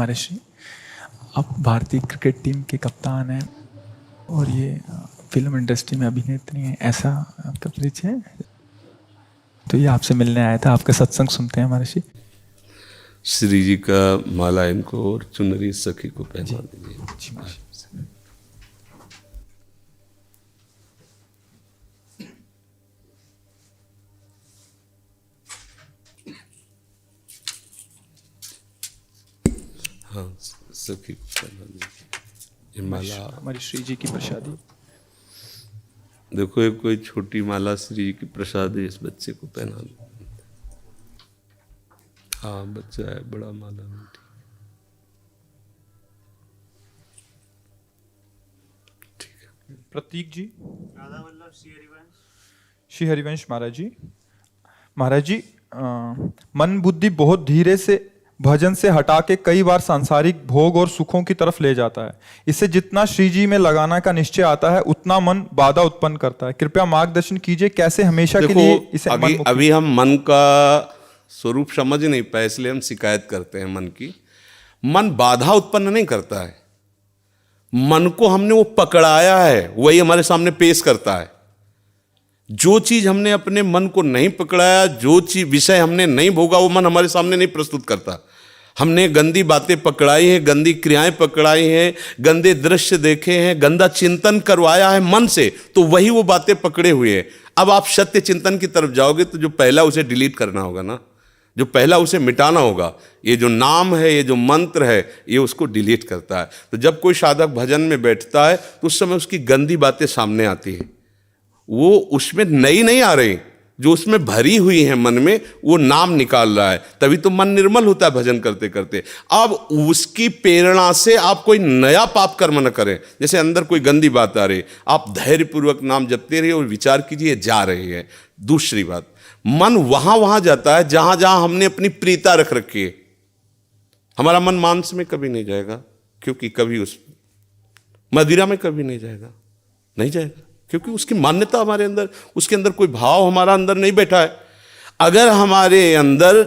महर्षि, आप भारतीय cricket team के कप्तान हैं और ये फिल्म इंडस्ट्री में अभिनेत्री हैं, ऐसा आपका परिचय है? तो ये आपसे मिलने आया था, आपका सत्संग सुनते हैं महर्षि। श्री जी का माला इनको और चुनरी सखी को पहना दीजिए। हाँ, सखी को पहना दीजिए। ये माला हमारी श्री जी की प्रसादी। देखो, एक कोई छोटी माला श्री जी की प्रसादी इस बच्चे को पहना दो। हाँ, बच्चा है, बड़ा माला मीठी। ठीक है। प्रतीक जी, श्री हरिवंश महाराज जी। महाराज जी, मन बुद्धि बहुत धीरे से भजन से हटा के कई बार सांसारिक भोग और सुखों की तरफ ले जाता है। इसे जितना श्री जी में लगाना का निश्चय आता है उतना मन बाधा उत्पन्न करता है। कृपया मार्गदर्शन कीजिए, कैसे हमेशा के लिए इसे अभी हम मन का स्वरूप समझ नहीं पाए, इसलिए हम शिकायत करते हैं मन की। मन बाधा उत्पन्न नहीं करता है, मन को हमने वो पकड़ाया है, वही हमारे सामने पेश करता है। जो चीज हमने अपने मन को नहीं पकड़ाया, जो चीज विषय हमने नहीं भोगा, वो मन हमारे सामने नहीं प्रस्तुत करता। हमने गंदी बातें पकड़ाई हैं, गंदी क्रियाएं पकड़ाई हैं, गंदे दृश्य देखे हैं, गंदा चिंतन करवाया है मन से, तो वही वो बातें पकड़े हुए हैं। अब आप सत्य चिंतन की तरफ जाओगे तो जो पहला उसे डिलीट करना होगा ना, जो पहला उसे मिटाना होगा। ये जो नाम है, ये जो मंत्र है, ये उसको डिलीट करता है। तो जब कोई साधक भजन में बैठता है तो उस समय उसकी गंदी बातें सामने आती हैं, वो उसमें नई नहीं आ रही, जो उसमें भरी हुई है मन में, वो नाम निकाल रहा है। तभी तो मन निर्मल होता है भजन करते करते। अब उसकी प्रेरणा से आप कोई नया पाप कर्म न करें। जैसे अंदर कोई गंदी बात आ रही, आप धैर्यपूर्वक नाम जपते रहिए और विचार कीजिए जा रही है। दूसरी बात, मन वहां जाता है जहां जहां हमने अपनी प्रीता रख रखी है। हमारा मन मांस में कभी नहीं जाएगा, क्योंकि कभी उस मदिरा में कभी नहीं जाएगा, नहीं जाएगा, क्योंकि उसकी मान्यता हमारे अंदर, उसके अंदर कोई भाव हमारा अंदर नहीं बैठा है। अगर हमारे अंदर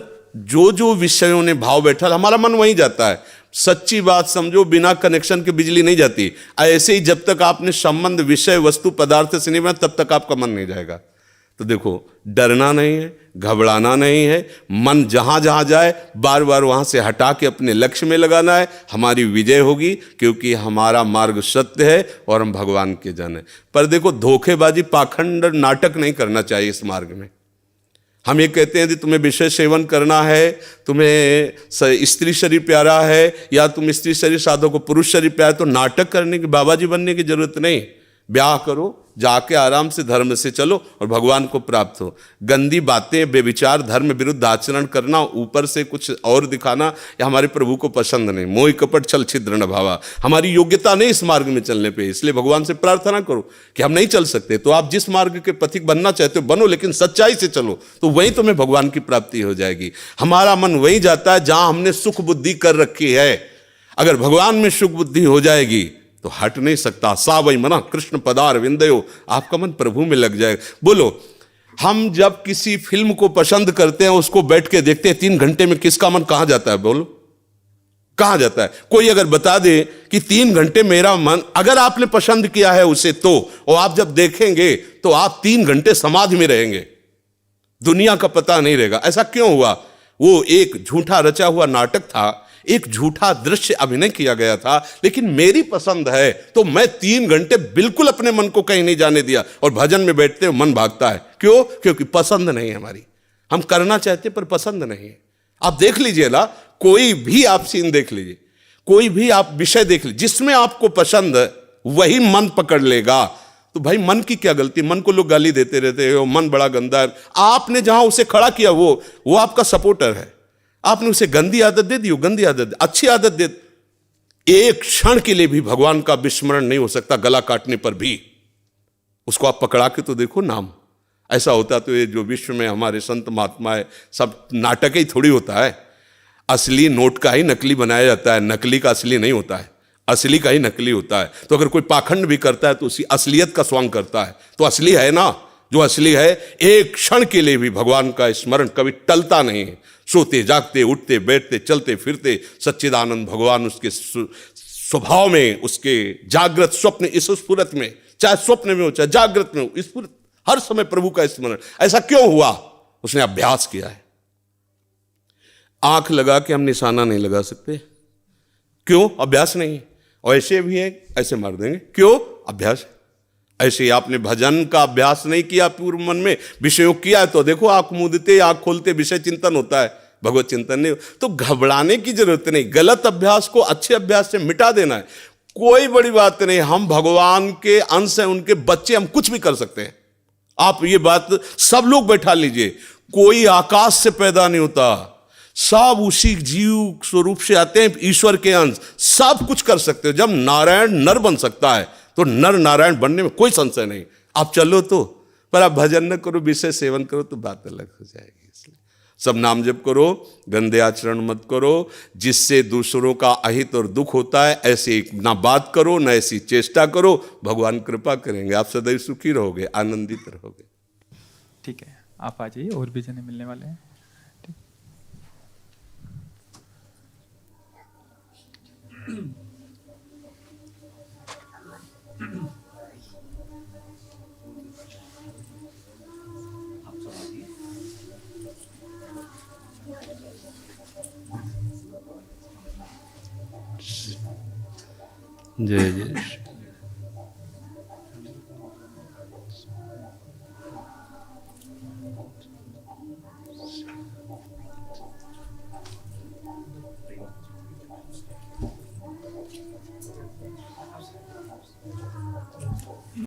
जो जो विषयों ने भाव बैठा, हमारा मन वहीं जाता है। सच्ची बात समझो, बिना कनेक्शन के बिजली नहीं जाती। ऐसे ही जब तक आपने संबंध विषय वस्तु पदार्थ से नहीं बना, तब तक आपका मन नहीं जाएगा। तो देखो, डरना नहीं है, घबराना नहीं है। मन जहां जहां जाए बार बार वहां से हटा के अपने लक्ष्य में लगाना है। हमारी विजय होगी, क्योंकि हमारा मार्ग सत्य है और हम भगवान के जन हैं। पर देखो, धोखेबाजी, पाखंड, नाटक नहीं करना चाहिए इस मार्ग में। हम ये कहते हैं कि तुम्हें विषय सेवन करना है, तुम्हें स्त्री शरीर प्यारा है, या तुम स्त्री शरीर साधो को पुरुष शरीर प्यारा है, तो नाटक करने की, बाबा जी बनने की जरूरत नहीं। ब्याह करो, जाके आराम से धर्म से चलो और भगवान को प्राप्त हो। गंदी बातें, बेविचार, धर्म विरुद्ध आचरण करना, ऊपर से कुछ और दिखाना, या हमारे प्रभु को पसंद नहीं। मोह कपट छल छिद्र न भावा, हमारी योग्यता नहीं इस मार्ग में चलने पे। इसलिए भगवान से प्रार्थना करो कि हम नहीं चल सकते, तो आप जिस मार्ग के पथिक बनना चाहते हो बनो, लेकिन सच्चाई से चलो, तो वहीं तुम्हें भगवान की प्राप्ति हो जाएगी। हमारा मन वहीं जाता है जहां हमने सुख बुद्धि कर रखी है। अगर भगवान में सुख बुद्धि हो जाएगी तो हट नहीं सकता। सा वही मना कृष्ण पदार विंदयो, आपका मन प्रभु में लग जाएगा। बोलो, हम जब किसी फिल्म को पसंद करते हैं, उसको बैठ के देखते हैं, 3 घंटे में किसका मन कहां जाता है? बोलो, कहां जाता है? कोई अगर बता दे कि 3 घंटे मेरा मन, अगर आपने पसंद किया है उसे, तो और आप जब देखेंगे तो आप 3 घंटे समाधि में रहेंगे, दुनिया का पता नहीं रहेगा। ऐसा क्यों हुआ? वो एक झूठा रचा हुआ नाटक था, एक झूठा दृश्य अभिनय किया गया था। लेकिन मेरी पसंद है तो मैं 3 घंटे बिल्कुल अपने मन को कहीं नहीं जाने दिया, और भजन में बैठते हुए मन भागता है। क्यों? क्योंकि पसंद नहीं है हमारी। हम करना चाहते पर पसंद नहीं है। आप देख लीजिए ना, कोई भी आप सीन देख लीजिए, कोई भी आप विषय देख लीजिए, जिसमें आपको पसंद है वही मन पकड़ लेगा। तो भाई, मन की क्या गलती? मन को लोग गाली देते रहते हो, मन बड़ा गंदा है। आपने जहां उसे खड़ा किया वो आपका सपोर्टर है। आपने उसे गंदी आदत दे दी, गंदी आदत, अच्छी आदत दे। एक क्षण के लिए भी भगवान का विस्मरण नहीं हो सकता, गला काटने पर भी। उसको आप पकड़ा के तो देखो नाम। ऐसा होता तो ये जो विश्व में हमारे संत महात्मा है, सब नाटक ही थोड़ी होता है। असली नोट का ही नकली बनाया जाता है, नकली का असली नहीं होता है, असली का ही नकली होता है। तो अगर कोई पाखंड भी करता है तो उसी असलियत का स्वांग करता है, तो असली है ना। जो असली है, एक क्षण के लिए भी भगवान का स्मरण कभी टलता नहीं है। सोते जागते उठते बैठते चलते फिरते सच्चिदानंद भगवान उसके स्वभाव में, उसके जागृत स्वप्न इस स्फुरत में, चाहे स्वप्न में हो चाहे जागृत में हो, स्फुरत हर समय प्रभु का स्मरण। ऐसा क्यों हुआ? उसने अभ्यास किया है। आंख लगा के हम निशाना नहीं लगा सकते, क्यों? अभ्यास नहीं। और ऐसे भी है, ऐसे मार देंगे, क्यों? अभ्यास। ऐसे ही आपने भजन का अभ्यास नहीं किया, पूर्व मन में विषयों किया है, तो देखो आंख मूंदते आंख खोलते विषय चिंतन होता है, भगवत चिंतन नहीं। तो घबराने की जरूरत नहीं, गलत अभ्यास को अच्छे अभ्यास से मिटा देना है, कोई बड़ी बात नहीं। हम भगवान के अंश हैं, उनके बच्चे, हम कुछ भी कर सकते हैं। आप ये बात सब लोग बैठा लीजिए, कोई आकाश से पैदा नहीं होता, सब उसी जीव स्वरूप से आते हैं, ईश्वर के अंश, सब कुछ कर सकते हो। जब नारायण नर बन सकता है तो नर नारायण बनने में कोई संशय नहीं। आप चलो तो, पर आप भजन न करो, विषय सेवन करो तो बात अलग हो जाएगी। इसलिए सब नाम जप करो, गंदे आचरण मत करो, जिससे दूसरों का अहित और दुख होता है ऐसी ना बात करो, ना ऐसी चेष्टा करो। भगवान कृपा करेंगे, आप सदैव सुखी रहोगे, आनंदित रहोगे। ठीक है, आप आ जाइए, और भी जने मिलने वाले हैं। जय जय।